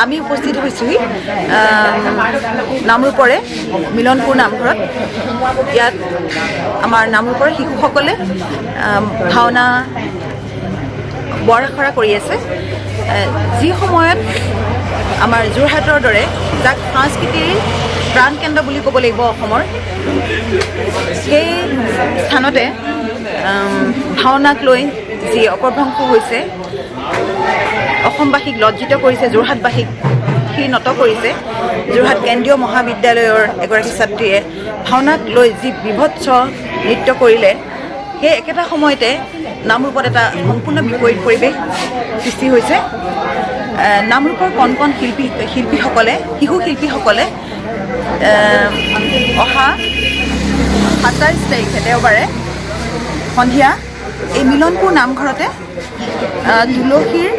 আমি উপস্থিত হৈছোহি নামৰূপৰে মিলনপুৰ নামঘৰত। ইয়াত আমাৰ নামৰূপৰ শিশুসকলে ভাওনা বৰ আখৰা কৰি আছে। যি সময়ত আমাৰ যোৰহাটৰ দৰে যাক সংস্কৃতিৰ প্ৰাণকেন্দ্ৰ বুলি ক'ব লাগিব অসমৰ, সেই স্থানতে ভাওনাক লৈ যি অপভ্ৰংশ হৈছে, অসমবাসীক লজ্জিত কৰিছে, যোৰহাটবাসীক নত কৰিছে। যোৰহাট কেন্দ্ৰীয় মহাবিদ্যালয়ৰ এগৰাকী ছাত্ৰীয়ে ভাওনাক লৈ যি বিভৎস নৃত্য কৰিলে, সেই একেটা সময়তে নামৰূপত এটা সম্পূৰ্ণ বিপৰীত পৰিৱেশ সৃষ্টি হৈছে। নামৰূপৰ কণ কণ শিল্পীসকলে, শিশু শিল্পীসকলে অহা 27 তাৰিখে দেওবাৰে সন্ধিয়া এই মিলনপুৰ নামঘৰতে তুলসীৰ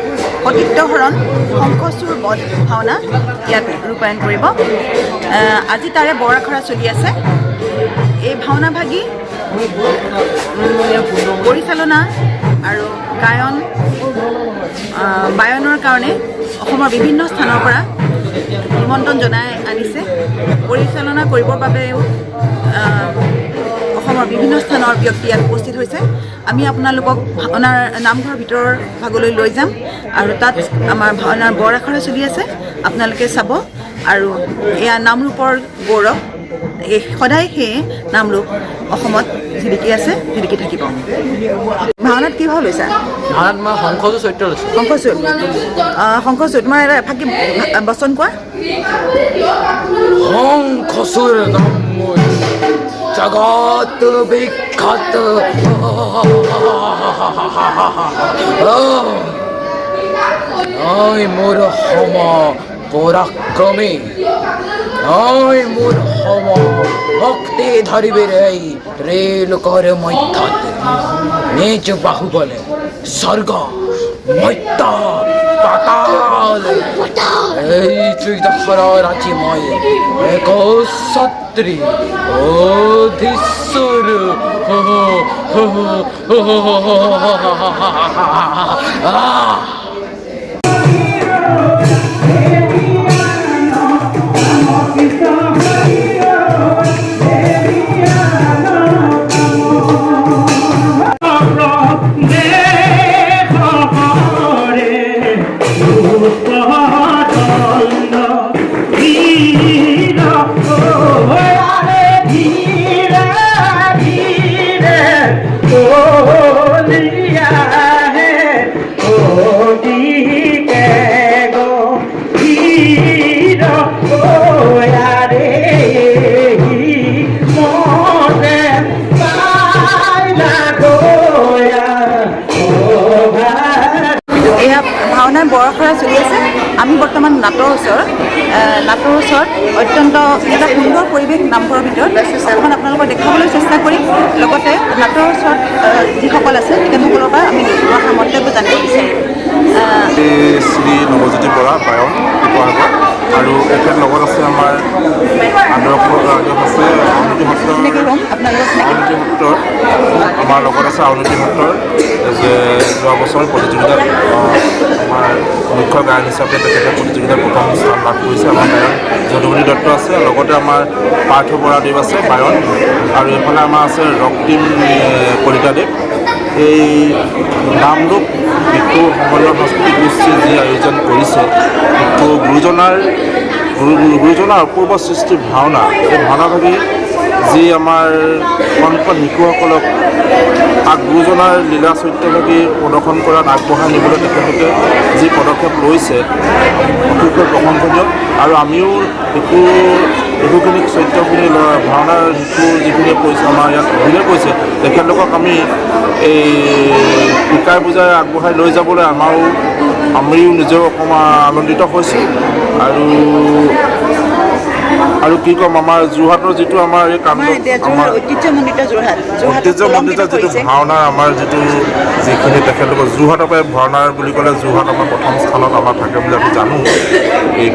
সতীত্বহৰণ শংখচূড় বধ ভাওনা ইয়াত ৰূপায়ণ কৰিব। আজি তাৰে বৰ আখৰা চলি আছে। এই ভাওনাভাগী পৰিচালনা আৰু বায়নৰ কাৰণে অসমৰ বিভিন্ন স্থানৰ পৰা নিমন্ত্ৰণ জনাই আনিছে। পৰিচালনা কৰিবৰ বাবেও অসমৰ বিভিন্ন স্থানৰ ব্যক্তি ইয়াত উপস্থিত হৈছে। আমি আপোনালোকক ভাওনাৰ নামঘৰৰ ভিতৰৰ ভাগলৈ লৈ যাম আৰু তাত আমাৰ ভাওনাৰ বৰ আখৰা চলি আছে, আপোনালোকে চাব। আৰু এয়া নামৰূপৰ গৌৰৱ, সদায় সেয়ে নামৰূপ অসমত জিলিকি আছে, জিলিকি থাকিব। ভাওনাত কি ভাও লৈছা? ভাওনাত মই শংখচূড় চৰিত্ৰ লৈছোঁ। শংখচূড় তোমাৰ এটা এফাকি বচন কোৱা। শংখচূড় নাম মোৰ জগত বিখ্যাত, ঐ মোৰ সম পৰাক্ৰমী, ঐ মোৰ সম ভক্তি ধৰিবি ৰে লোকৰ মধ্যত, নিজ বাহুবলে স্বৰ্গ মধ্য পাতাল, এই ত্ৰিদশৰৰ আজি মই এক ছত্ৰী অধীশ্বৰ। ভাওনাৰ বৰ আখৰা চলি আছে। আমি বৰ্তমান নাটৰ ওচৰত অত্যন্ত এটা সুন্দৰ পৰিৱেশ নামঘৰৰ ভিতৰত অকণমান আপোনালোকক দেখাবলৈ চেষ্টা কৰিম। লগতে নাটৰ ওচৰত যিসকল আছে তেখেতসকলৰ পৰা আমি অহা মন্তব্য জানিব বিচাৰিম। শ্ৰী নৱজ্যোতি বৰা বায়ন শিৱসাগৰ, আৰু এখেত লগত আছে আমাৰ আদৰ্শ আছে আউনীতি সত্ৰৰ, আমাৰ লগত আছে আউনীতি সত্ৰৰ যে যোৱা বছৰ প্ৰতিযোগিতাত আমাৰ মুখ্য গায়ক হিচাপে তেখেতে প্ৰতিযোগিতাত প্ৰথম স্থান লাভ কৰিছে। আমাৰ গায়ক যদুমণি দত্ত আছে, লগতে আমাৰ পাৰ্থ বৰাদেৱ আছে বায়ন, আৰু এইফালে আমাৰ আছে ৰক্তিম কলিতাদেৱ। এই নামৰূপ শিশু সমন্বয় সাংস্কৃতিক গোষ্ঠীয়ে যি আয়োজন কৰিছে, গুৰুজনাৰ অপূৰ্ব সৃষ্টি ভাওনা, এই ভাওনাভাগী যি আমাৰ কণ কণ শিশুসকলক গুৰুজনাৰ লীলা চৰিত্ৰভাগী প্ৰদৰ্শন কৰাত আগবঢ়াই নিবলৈ তেখেতলোকে যি পদক্ষেপ লৈছে অতিকৈ প্ৰশংসনীয়। আৰু আমিও শিশুখিনিক চৰিত্ৰখিনি ভাওনাৰ শিশু যিখিনিয়ে কৈছে, আমাৰ ইয়াত অভিনয় কৰিছে, তেখেতলোকক আমি এই শিকাই বুজাই আগবঢ়াই লৈ যাবলৈ আমিও নিজেও অকণমান আনন্দিত হৈছোঁ। আৰু কি ক'ম, আমাৰ যোৰহাটৰ যিটো আমাৰ এই কাণ্ড, আমাৰ ঐতিহ্যমণ্ডিত যিটো ভাওনাৰ আমাৰ যিখিনি তেখেতলোকৰ যোৰহাটৰ পৰাই ভাওনাৰ বুলি ক'লে যোৰহাট আমাৰ প্ৰথম স্থানত আমাৰ থাকে বুলি আমি জানো।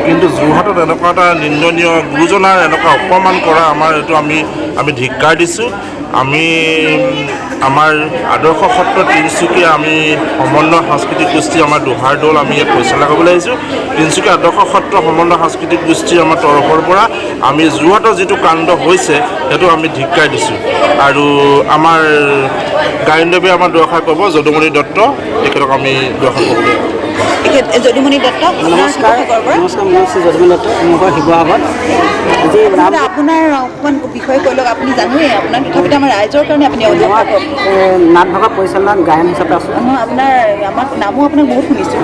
কিন্তু যোৰহাটত এনেকুৱা এটা নিন্দনীয় গুৰুজনাৰ এনেকুৱা অপমান কৰা এইটো আমি ধিক্কাৰ দিছোঁ। আমাৰ আদৰ্শ সত্ৰ তিনিচুকীয়া আমি সমন্বয় সাংস্কৃতিক গোষ্ঠী আমাৰ দোহাৰ দল আমি ইয়াত পৰিচালনা কৰিবলৈ আহিছোঁ। তিনিচুকীয়া আদৰ্শ সত্ৰ সমন্বয় সাংস্কৃতিক গোষ্ঠীৰ আমাৰ তৰফৰ পৰা আমি যোৰহাটৰ যিটো কাণ্ড হৈছে সেইটো আমি ধিক্কাৰ দিছোঁ। আৰু আমাৰ গায়নদেৱে আমাৰ দুআষাৰ ক'ব, যদুমণি দত্ত, তেখেতক আমি দুআষাৰ ক'বলৈ যদুমণি দত্ত নমস্কাৰ, মই শ্ৰী যদুমণি দত্ত, মোৰ ঘৰ শিৱসাগৰত। আজি নাম আপোনাৰ অকণমান বিষয়ে কৈ লওক। আপুনি জানোৱেই আপোনাৰ, তথাপিতো আমাৰ ৰাইজৰ কাৰণে আপুনি মই নাট ভাগৰ পৰিচালনাত গায়ন হিচাপে আছোঁ। আপোনাৰ আমাৰ নামো আপোনাক বহুত শুনিছোঁ,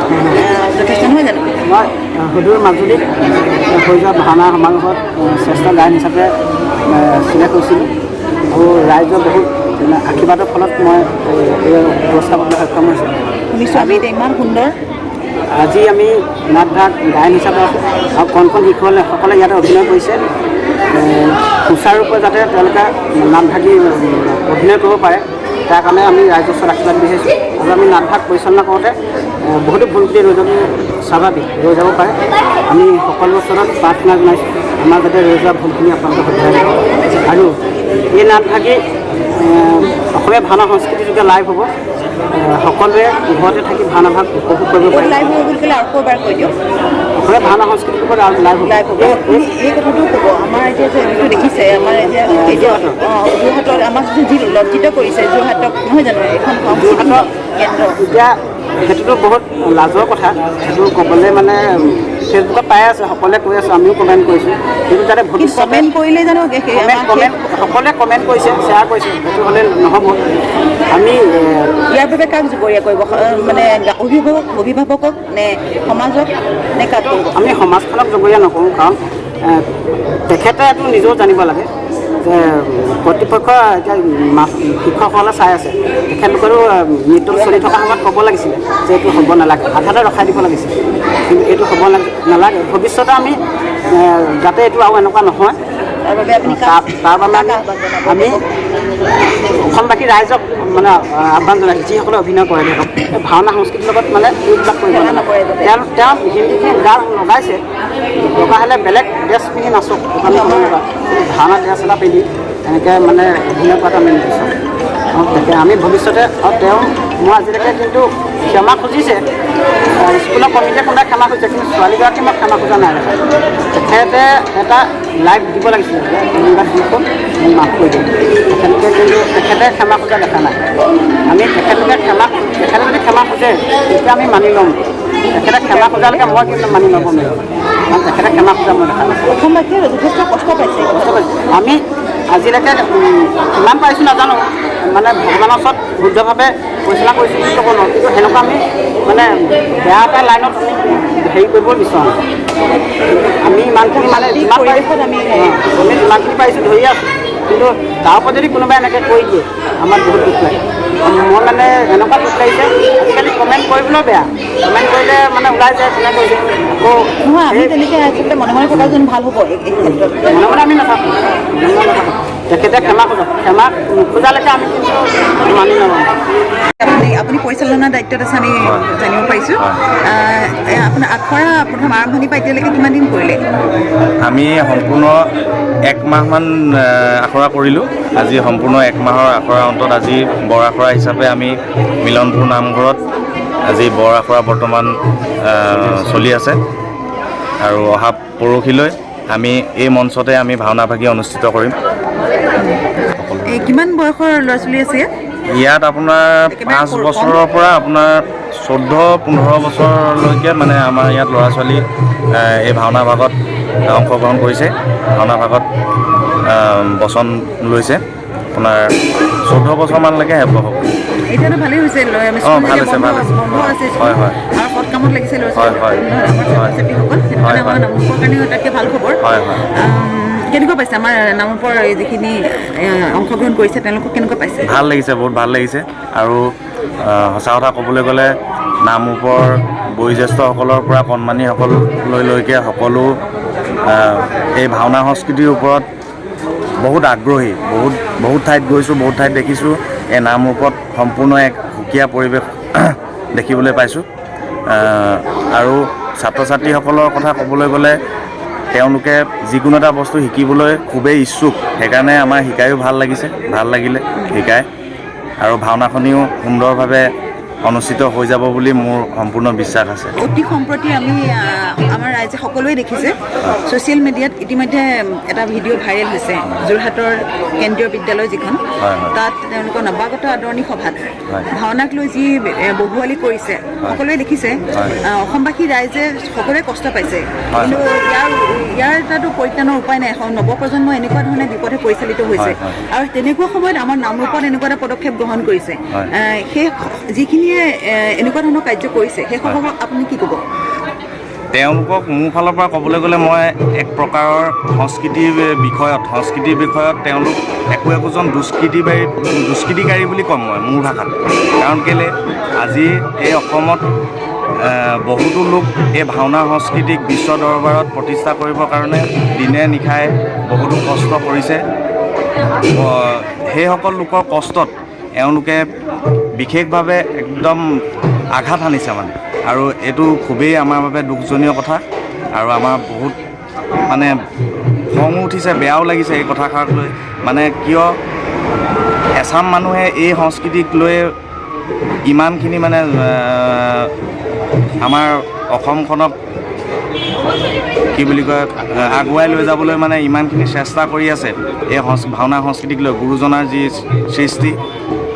যথেষ্ট নহয় জানো? মই সুদূৰ মাজুলীত হৈ যোৱা ভাওনা সমাৰোহত শ্ৰেষ্ঠ গায়ন হিচাপে চিলেক্ট হৈছিলোঁ আৰু ৰাইজৰ বহুত আশীৰ্বাদৰ ফলত মই এই পুৰস্কাৰ পাবলৈ সক্ষম হৈছোঁ। শুনিছোঁ আমি এতিয়া ইমান সুন্দৰ। আজি আমি নাট ভাগ গায়ন হিচাপে আছোঁ আৰু কণ শিশুসকলে ইয়াতে অভিনয় কৰিছে। সুচাৰুৰূপে যাতে তেওঁলোকে নাট ভাগি অভিনয় কৰিব পাৰে, তাৰ কাৰণে আমি ৰাইজৰ ওচৰত আশীৰ্বাদ বিচাৰিছোঁ। আৰু আমি নাট ভাগ পৰিচালনা কৰোঁতে বহুতো ভুল ত্ৰুটি ৰৈ যোৱাটো স্বাভাৱিক, ৰৈ যাব পাৰে। আমি সকলো ওচৰত প্ৰাৰ্থনা জনাইছোঁ আমাৰ যাতে ৰৈ যোৱা ভুলখিনি আপোনালোকে শুধৰাই দিব। আৰু এই নাট ভাগি অসমীয়া ভাওনা সংস্কৃতি যোগে লাইভ হ'ব। সকলোৱে ঘৰতে থাকি ভাওনা ভাগ উপভোগ কৰিব পাৰে। লাইভ হ'ব বুলি ক'লে আকৌ এবাৰ কৈ দিয়ক। অসমীয়া ভাওনা সংস্কৃতিৰ ওপৰত লাইভ হ'ব। এই কথাটো ক'ব। আমাৰ এতিয়া যে যিটো দেখিছে, আমাৰ এতিয়া যোৰহাটত আমাক যি লজ্জিত কৰিছে, যোৰহাটক নহয় জানো এখন সংস্কৃতি কেন্দ্ৰ। এতিয়া সেইটোতো বহুত লাজৰ কথা, সেইটো ক'বলৈ মানে ফেচবুকত পাই আছে, সকলোৱে কৈ আছে, আমিও কমেণ্ট কৰিছোঁ। কিন্তু যাতে ভৱিষ্যতে কমেণ্ট কৰিলে জানো সকলোৱে কমেণ্ট কৰিছে, শ্বেয়াৰ কৰিছে, সেইটো হ'লে নহ'ব। আমি ইয়াৰ বাবে কাক জগৰীয়া কৰিব, মানে অভিভাৱকক নে সমাজক নে কাক কৰিব? আমি সমাজখনক জগৰীয়া নকৰোঁ, কাৰণ তেখেতে এইটো নিজেও জানিব লাগে যে কৰ্তৃপক্ষ এতিয়া শিক্ষকসকলে চাই আছে, তেখেতলোকেও নৃত্য চলি থকা সময়ত ক'ব লাগিছিলে যে এইটো হ'ব নালাগে, আধাতে ৰখাই দিব লাগিছিলে, কিন্তু এইটো হ'ব নালাগে। ভৱিষ্যতে আমি যাতে এইটো আৰু এনেকুৱা নহয়, তাৰ বাবে আপুনি তাৰ বাবে আমি অসমবাসী ৰাইজক মানে আহ্বান জনাইছোঁ, যিসকলে অভিনয় কৰে দেখোন এই ভাওনা সংস্কৃতিৰ লগত মানে এইবিলাক কৰিব নকৰে। তেওঁ হিন্দী গান লগাইছে, লগা হ'লে বেলেগ ড্ৰেছ পিন্ধি নাচক, ভাওনা ড্ৰেছ এটা পিন্ধি এনেকৈ মানে অভিনয় কৰাটো আমি নিবিচাৰোঁ। তাকে আমি ভৱিষ্যতে মই আজিলৈকে কিন্তু ক্ষমা খুজিছে, স্কুলৰ কমিটিয়ে কোনোবাই ক্ষমা খুজিছে, কিন্তু ছোৱালীগৰাকী মই ক্ষমা খোজা নাই দেখা। তেখেতে এটা লাইভ দিব লাগিছিলে যে কোনোবা দিখন মই মাফ কৰি দিম, তেখেতে ক্ষমা খোজা দেখা নাই। আমি তেখেতে যদি ক্ষমা খোজে তেতিয়া আমি মানি ল'ম, তেখেতে ক্ষমা খোজালৈকে মই কিন্তু মানি ল'ব নোৱাৰিম, কাৰণ তেখেতে ক্ষমা খোজা মই দেখা নাই। অসমবাসীয়ে যথেষ্ট কষ্ট পাইছে। আমি আজিলৈকে কিমান পাইছোঁ নাজানো, মানে ভগৱানৰ ওচৰত শুদ্ধভাৱে পৰিচালনা কৰিছোঁ বুলি ক'ব নোৱাৰোঁ, কিন্তু সেনেকুৱা আমি মানে বেয়া এটা লাইনত আমি হেৰি কৰিব বিচাৰোঁ। আমি ইমানখিনি মানে যিমানখিনি পাৰিছোঁ ধৰি আছোঁ, কিন্তু তাৰ ওপৰত যদি কোনোবাই এনেকৈ কৰি দিয়ে আমাৰ বহুত দুখ লাগে। মই মানে এনেকুৱা দুখ লাগিছে, আজিকালি কমেণ্ট কৰিবলৈও বেয়া, কমেণ্ট কৰিলে মানে ওলাই যায় কোনে কৈছে। আকৌ নহয়, আমি তেনেকৈ আচলতে মনে মনে থকা যেন ভাল হ'ব। এই ক্ষেত্ৰত মনে মনে আমি নাথাকোঁ, তেখেতে ক্ষমা নোখোজালৈকে আমি কিন্তু মানি নলওঁ। আপুনি পৰিচালনাৰ দায়িত্বত আছে, আমি জানিব পাৰিছোঁ। আপোনাৰ আখৰা প্ৰথম আৰম্ভণিৰ পৰা এতিয়ালৈকে কিমান দিন কৰিলে? আমি সম্পূৰ্ণ 1 মাহমান আখৰা কৰিলোঁ। আজি সম্পূৰ্ণ 1 মাহৰ আখৰাৰ অন্তত আজি বৰ আখৰা হিচাপে আমি মিলনপুৰ নামঘৰত আজি বৰ আখৰা বৰ্তমান চলি আছে, আৰু অহা পৰহিলৈ আমি এই মঞ্চতে আমি ভাওনা ভাগি অনুষ্ঠিত কৰিম। কিমান বয়সৰ ল'ৰা ছোৱালী আছে ইয়াত আপোনাৰ 5 বছৰৰ পৰা আপোনাৰ 14-15 বছৰলৈকে মানে আমাৰ ইয়াত ল'ৰা ছোৱালী এই ভাওনা ভাগত অংশগ্ৰহণ কৰিছে, ভাওনা ভাগত বচন লৈছে। আপোনাৰ 14 বছৰমানলৈকে হ'ব। এতিয়াতো ভালেই হৈছে, ভাল হৈছে, ভাল হৈছে। বন্ধ আছে, হয় হয় আৰু সৎ কামত লাগিছে ল'ৰা হয় হয় আমাৰ ছাত্ৰ-ছাত্ৰীসকল, সেইটো কাৰণে আমাৰ নামৰূপৰ কাৰণেও আটাইতকৈ ভাল খবৰ। হয় হয়। কেনেকুৱা পাইছে আমাৰ নামৰূপৰ যিখিনি অংশগ্ৰহণ কৰিছে, তেওঁলোকক কেনেকুৱা পাইছে? ভাল লাগিছে, বহুত ভাল লাগিছে। আৰু সঁচা কথা ক'বলৈ গ'লে নামৰূপৰ বয়োজ্যেষ্ঠসকলৰ পৰা কণমানিসকললৈকে সকলো এই ভাওনা সংস্কৃতিৰ ওপৰত বহুত আগ্ৰহী। বহুত ঠাইত গৈছোঁ, বহুত ঠাইত দেখিছোঁ, এই নামৰূপত সম্পূৰ্ণ এক সুকীয়া পৰিৱেশ দেখিবলৈ পাইছোঁ। আৰু ছাত্ৰ ছাত্ৰীসকলৰ কথা ক'বলৈ গ'লে তেওঁলোকে যিকোনো এটা বস্তু শিকিবলৈ খুবেই ইচ্ছুক, সেইকাৰণে আমাৰ শিকায়ো ভাল লাগিলে শিকায়। আৰু ভাওনাখনিও সুন্দৰভাৱে অনুষ্ঠিত হৈ যাব বুলি মোৰ সম্পূৰ্ণ বিশ্বাস আছে। অতি সম্প্ৰতি আমি আমাৰ ৰাইজে সকলোৱে দেখিছে ছ'চিয়েল মিডিয়াত ইতিমধ্যে এটা ভিডিঅ' ভাইৰেল হৈছে যোৰহাটৰ কেন্দ্ৰীয় বিদ্যালয় যিখন তাত তেওঁলোকৰ নৱাগত আদৰণি সভাত ভাওনাক লৈ যি বহুৱালি কৰিছে সকলোৱে দেখিছে। অসমবাসী ৰাইজে সকলোৱে কষ্ট পাইছে, কিন্তু ইয়াৰ এটাতো পৰিত্ৰাণৰ উপায় নাই। নৱপ্ৰজন্ম এনেকুৱা ধৰণে বিপথে পৰিচালিত হৈছে আৰু তেনেকুৱা সময়ত আমাৰ নামৰূপত এনেকুৱা এটা পদক্ষেপ গ্ৰহণ কৰিছে। সেই যিখিনিয়ে এনেকুৱা ধৰণৰ কাৰ্য কৰিছে সেইসকলক আপুনি কি ক'ব? তেওঁলোকক মোৰ ফালৰ পৰা ক'বলৈ গ'লে মই এক প্ৰকাৰৰ সংস্কৃতিৰ বিষয়ত তেওঁলোক একোজন দুষ্কৃতিকাৰী বুলি ক'ম মই মোৰ ভাষাত। কাৰণ কেলৈ আজি এই অসমত বহুতো লোক এই ভাওনা সংস্কৃতিক বিশ্ব দৰবাৰত প্ৰতিষ্ঠা কৰিবৰ কাৰণে দিনে নিশাই বহুতো কষ্ট কৰিছে। সেইসকল লোকৰ কষ্টত এওঁলোকে বিশেষভাৱে একদম আঘাত সানিছে মানে, আৰু এইটো খুবেই আমাৰ বাবে দুখজনীয় কথা। আৰু আমাৰ বহুত মানে খঙো উঠিছে, বেয়াও লাগিছে এই কথাষাৰক লৈ। মানে কিয় এচাম মানুহে এই সংস্কৃতিক লৈ ইমানখিনি মানে আমাৰ অসমখনক কি বুলি কয় আগুৱাই লৈ যাবলৈ মানে ইমানখিনি চেষ্টা কৰি আছে এই ভাওনা সংস্কৃতিক লৈ। গুৰুজনাৰ যি সৃষ্টি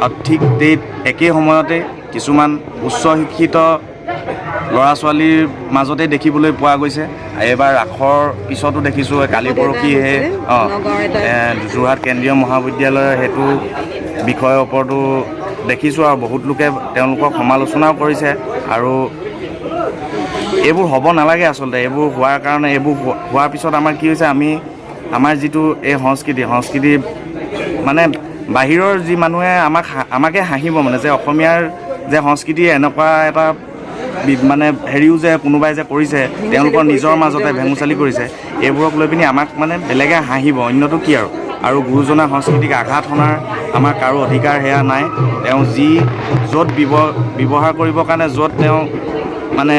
আৰু ঠিক একেই সময়তে কিছুমান উচ্চ শিক্ষিত ল'ৰা ছোৱালীৰ মাজতে দেখিবলৈ পোৱা গৈছে। এইবাৰ ৰাসৰ পিছতো দেখিছোঁ, কালি পৰহিহে যোৰহাট কেন্দ্ৰীয় মহাবিদ্যালয়ৰ সেইটো বিষয়ৰ ওপৰতো দেখিছোঁ আৰু বহুত লোকে তেওঁলোকক সমালোচনাও কৰিছে। আৰু এইবোৰ হ'ব নালাগে আচলতে। এইবোৰ হোৱাৰ কাৰণে এইবোৰ হোৱাৰ পিছত আমাৰ কি হৈছে, আমাৰ যিটো এই সংস্কৃতি মানে বাহিৰৰ যি মানুহে আমাকে হাঁহিব মানে যে অসমীয়াৰ যে সংস্কৃতি এনেকুৱা এটা মানে হেৰিও যে কোনোবাই যে কৰিছে তেওঁলোকৰ নিজৰ মাজতে ভেঙুচালি কৰিছে, এইবোৰক লৈ পিনি আমাক মানে বেলেগে হাঁহিব, অন্যটো কি আৰু গুৰুজনাৰ সংস্কৃতিক আঘাত সনাৰ আমাৰ কাৰো অধিকাৰ সেয়া নাই। তেওঁ য'ত ব্যৱহাৰ কৰিবৰ কাৰণে য'ত তেওঁ মানে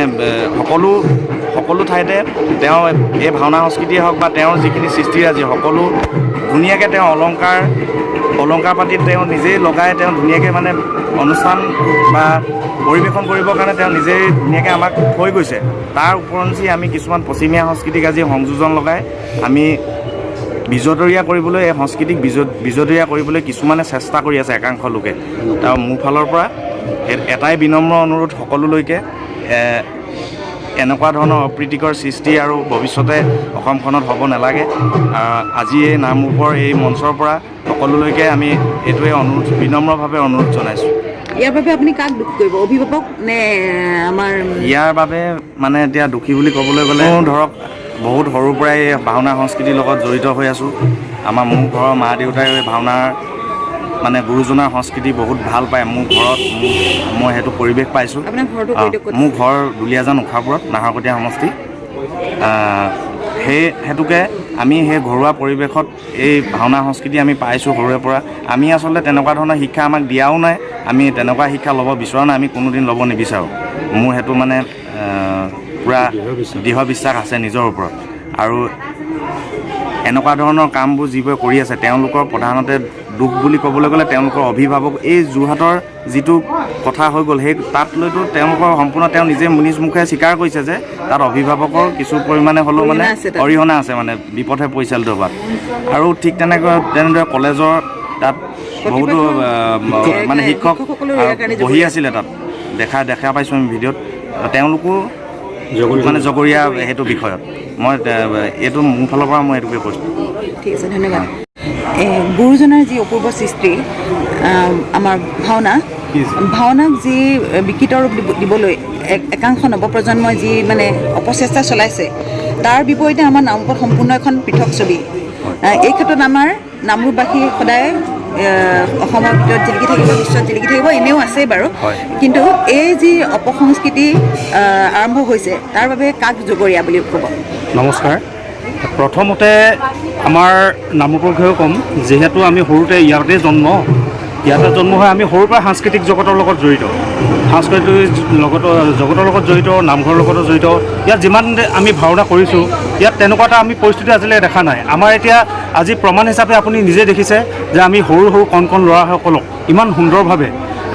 সকলো ঠাইতে তেওঁ এই ভাওনা সংস্কৃতিয়ে হওক বা তেওঁৰ যিখিনি সৃষ্টিৰাজি সকলো ধুনীয়াকৈ তেওঁ অলংকাৰ পাতি তেওঁ নিজেই লগাই তেওঁ ধুনীয়াকৈ মানে অনুষ্ঠান বা পৰিৱেশন কৰিবৰ কাৰণে তেওঁ নিজেই ধুনীয়াকৈ আমাক থৈ গৈছে। তাৰ ওপৰঞ্চি আমি কিছুমান পশ্চিমীয়া সংস্কৃতিক আজি সংযোজন লগাই আমি বিজতৰীয়া কৰিবলৈ, এই সংস্কৃতিক বিজতৰীয়া কৰিবলৈ কিছুমানে চেষ্টা কৰি আছে একাংশ লোকে। তাৰ মোৰ ফালৰ পৰা এটাই বিনম্ৰ অনুৰোধ সকলোলৈকে, এনেকুৱা ধৰণৰ অপ্ৰীতিকৰ সৃষ্টি আৰু ভৱিষ্যতে অসমখনত হ'ব নালাগে। আজি এই নামৰূপৰ এই মঞ্চৰ পৰা সকলোলৈকে আমি এইটোৱে বিনম্ৰভাৱে অনুৰোধ জনাইছোঁ। ইয়াৰ বাবে আপুনি কাক দুখ কৰিব, অভিভাৱক নে আমাৰ? ইয়াৰ বাবে মানে এতিয়া দুখী বুলি ক'বলৈ গ'লে ধৰক বহুত সৰুৰ পৰাই ভাওনা সংস্কৃতিৰ লগত জড়িত হৈ আছোঁ। মোৰ ঘৰৰ মা দেউতাই ভাওনাৰ মানে গুৰুজনাৰ সংস্কৃতি বহুত ভাল পায়। মোৰ ঘৰত মই সেইটো পৰিৱেশ পাইছোঁ। মোৰ ঘৰ দুলীয়াজান উষাপুৰত, নাহৰকটীয়া সমষ্টি। হেতুকে আমি সেই ঘৰুৱা পৰিৱেশত এই ভাওনা সংস্কৃতি আমি পাইছোঁ সৰুৰে পৰা। আমি আচলতে তেনেকুৱা ধৰণৰ শিক্ষা আমাক দিয়াও নাই, আমি তেনেকুৱা শিক্ষা ল'ব বিচৰা নাই, আমি কোনোদিন ল'ব নিবিচাৰোঁ। মোৰ সেইটো মানে পূৰা দৃঢ় বিশ্বাস আছে নিজৰ ওপৰত। আৰু এনেকুৱা ধৰণৰ কামবোৰ যিবোৰে কৰি আছে তেওঁলোকৰ প্ৰধানতে দুখ বুলি ক'বলৈ গ'লে তেওঁলোকৰ অভিভাৱক। এই যোৰহাটৰ যিটো কথা হৈ গ'ল সেই তাত লৈতো তেওঁলোকৰ সম্পূৰ্ণ তেওঁ নিজে নিজ মুখে স্বীকাৰ কৰিছে যে তাত অভিভাৱকৰ কিছু পৰিমাণে হ'লেও মানে অৰিহণা আছে মানে বিপথে পৰিচালিত হোৱাত। আৰু ঠিক তেনেদৰে কলেজৰ তাত বহুতো মানে শিক্ষক বহি আছিলে, তাত দেখা পাইছোঁ আমি ভিডিঅ'ত। তেওঁলোকো মানে জগৰীয়া সেইটো বিষয়ত। মই এইটো মোৰ ফালৰ পৰা মই এইটোকে কৈছোঁ। ঠিক আছে, ধন্যবাদ। গুৰুজনাৰ যি অপূৰ্ব সৃষ্টি আমাৰ ভাওনাক যি বিকৃত ৰূপ দিবলৈ একাংশ নৱপ্ৰজন্মই যি মানে অপচেষ্টা চলাইছে, তাৰ বিপৰীতে আমাৰ নামৰূপত সম্পূৰ্ণ এখন পৃথক ছবি। এই ক্ষেত্ৰত আমাৰ নামৰূপবাসী সদায় অসমৰ ভিতৰত জিলিকি থাকিব, বিশ্বত জিলিকি থাকিব, এনেও আছেই বাৰু। কিন্তু এই যি অপসংস্কৃতি আৰম্ভ হৈছে তাৰ বাবে কাক জগৰীয়া বুলি ক'ব? নমস্কাৰ। প্ৰথমতে আমাৰ নামৰূপৰ বিষয়ে ক'ম, যিহেতু আমি সৰুতে ইয়াতে জন্ম, ইয়াতে জন্ম হৈ আমি সৰুৰ পৰা সাংস্কৃতিক জগতৰ লগত জড়িত, সাংস্কৃতিক জগতৰ লগত জড়িত, নামঘৰৰ লগতো জড়িত। ইয়াত যিমান আমি ভাওনা কৰিছোঁ, ইয়াত তেনেকুৱা এটা আমি পৰিস্থিতি আজিলৈ দেখা নাই। আমাৰ এতিয়া আজি প্ৰমাণ হিচাপে আপুনি নিজে দেখিছে যে আমি সৰু সৰু কণ কণ ল'ৰাসকলক ইমান সুন্দৰভাৱে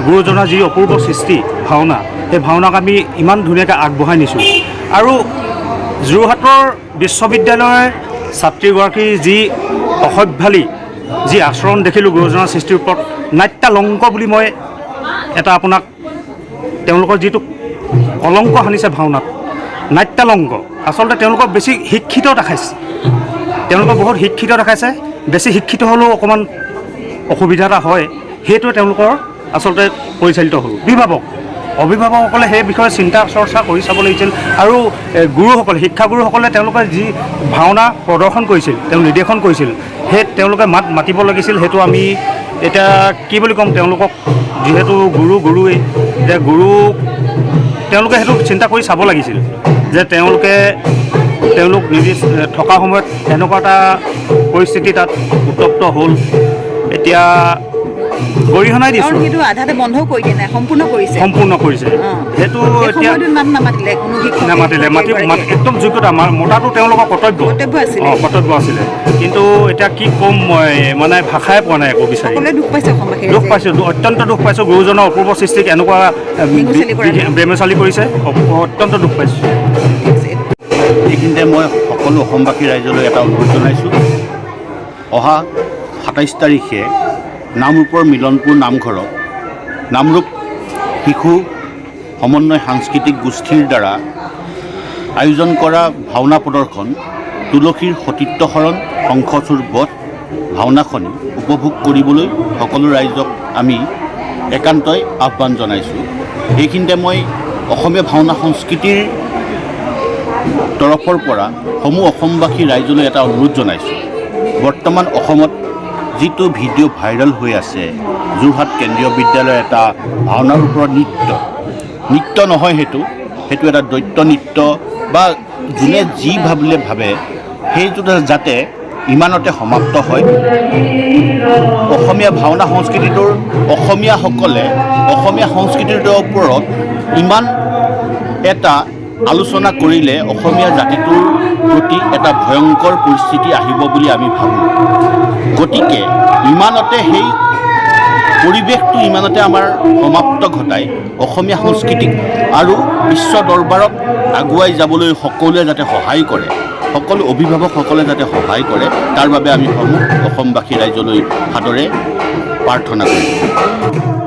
গুৰুজনাৰ যি অপূৰ্ব সৃষ্টি ভাওনা, সেই ভাওনাক আমি ইমান ধুনীয়াকৈ আগবঢ়াই নিছোঁ। আৰু যোৰহাটৰ বিশ্ববিদ্যালয়ৰ ছাত্ৰীগৰাকীৰ যি অসভ্যালী যি আচৰণ দেখিলোঁ গুৰুজনাৰ সৃষ্টিৰ ওপৰত, নাট্যালংক বুলি মই এটা আপোনাক তেওঁলোকৰ যিটো কলংক সানিছে ভাওনাত, নাট্যালংক আচলতে তেওঁলোকক বেছি শিক্ষিত দেখাইছে, তেওঁলোকক বহুত শিক্ষিত দেখাইছে। বেছি শিক্ষিত হ'লেও অকণমান অসুবিধা এটা হয়, সেইটোৱে তেওঁলোকৰ আচলতে পৰিচালিত হ'ল। অভিভাৱকসকলে সেই বিষয়ে চিন্তা চৰ্চা কৰি চাব লাগিছিল। আৰু গুৰুসকলে, শিক্ষাগুৰুসকলে তেওঁলোকে যি ভাওনা প্ৰদৰ্শন কৰিছিল, তেওঁ নিৰ্দেশন কৰিছিল, সেই তেওঁলোকে মাতিব লাগিছিল। সেইটো আমি এতিয়া কি বুলি ক'ম, তেওঁলোকক যিহেতু গুৰুৱেই, যে তেওঁলোকে সেইটো চিন্তা কৰি চাব লাগিছিল যে তেওঁলোক নিজে থকা সময়ত এনেকুৱা এটা পৰিস্থিতি তাত উত্তপ্ত হ'ল। এতিয়া গৰিহণাই দিছোঁ, সেইটো আধাতে বন্ধও কৰি দিয়ে নাই, সম্পূৰ্ণ কৰিছে। সেইটো এতিয়া নাম নামাতিলে, কোনো নামাতিলে, একদম যোগ্যতা মতাটো তেওঁলোকৰ কৰ্তব্য আছিলে। কিন্তু এতিয়া কি ক'ম, মই মানে ভাষাই পোৱা নাই একো বিচাৰি। দুখ পাইছোঁ, অত্যন্ত দুখ পাইছোঁ। গুৰুজনৰ অপূৰ্ব সৃষ্টিক এনেকুৱা বেমেচালি কৰিছে, অত্যন্ত দুখ পাইছোঁ। এইখিনিতে মই সকলো অসমবাসী ৰাইজলৈ এটা অনুৰোধ জনাইছোঁ। অহা 27 তাৰিখে নামৰূপৰ মিলনপুৰ নামঘৰত নামৰূপ শিশু সমন্বয় সাংস্কৃতিক গোষ্ঠীৰ দ্বাৰা আয়োজন কৰা ভাওনা প্ৰদৰ্শন তুলসীৰ সতীত্বহৰণ শংখচূড় বধ ভাওনাখনি উপভোগ কৰিবলৈ সকলো ৰাইজক আমি একান্তই আহ্বান জনাইছোঁ। এইখিনিতে মই অসমীয়া ভাওনা সংস্কৃতিৰ তৰফৰ পৰা সমূহ অসমবাসী ৰাইজলৈ এটা অনুৰোধ জনাইছোঁ। বৰ্তমান অসমত যিটো ভিডিঅ' ভাইৰেল হৈ আছে, যোৰহাট কেন্দ্ৰীয় বিদ্যালয়ৰ এটা ভাওনাৰ ওপৰত নৃত্য নহয়, সেইটো এটা দৈত্য নৃত্য বা যোনে যি ভাবে সেইটো যাতে ইমানতে সমাপ্ত হয়। অসমীয়া ভাওনা সংস্কৃতিটোৰ অসমীয়াসকলে অসমীয়া সংস্কৃতিৰ ওপৰত ইমান এটা আলোচনা কৰিলে অসমীয়া জাতিটোৰ প্ৰতি এটা ভয়ংকৰ পৰিস্থিতি আহিব বুলি আমি ভাবোঁ। গতিকে ইমানতে সেই পৰিৱেশটো ইমানতে আমাৰ সমাপ্ত ঘটাই অসমীয়া সংস্কৃতিক আৰু বিশ্ব দৰবাৰত আগুৱাই যাবলৈ সকলোৱে যাতে সহায় কৰে, সকলো অভিভাৱকসকলে যাতে সহায় কৰে, তাৰ বাবে আমি সমূহ অসমবাসী ৰাইজলৈ সাদৰে প্ৰাৰ্থনা কৰিছোঁ।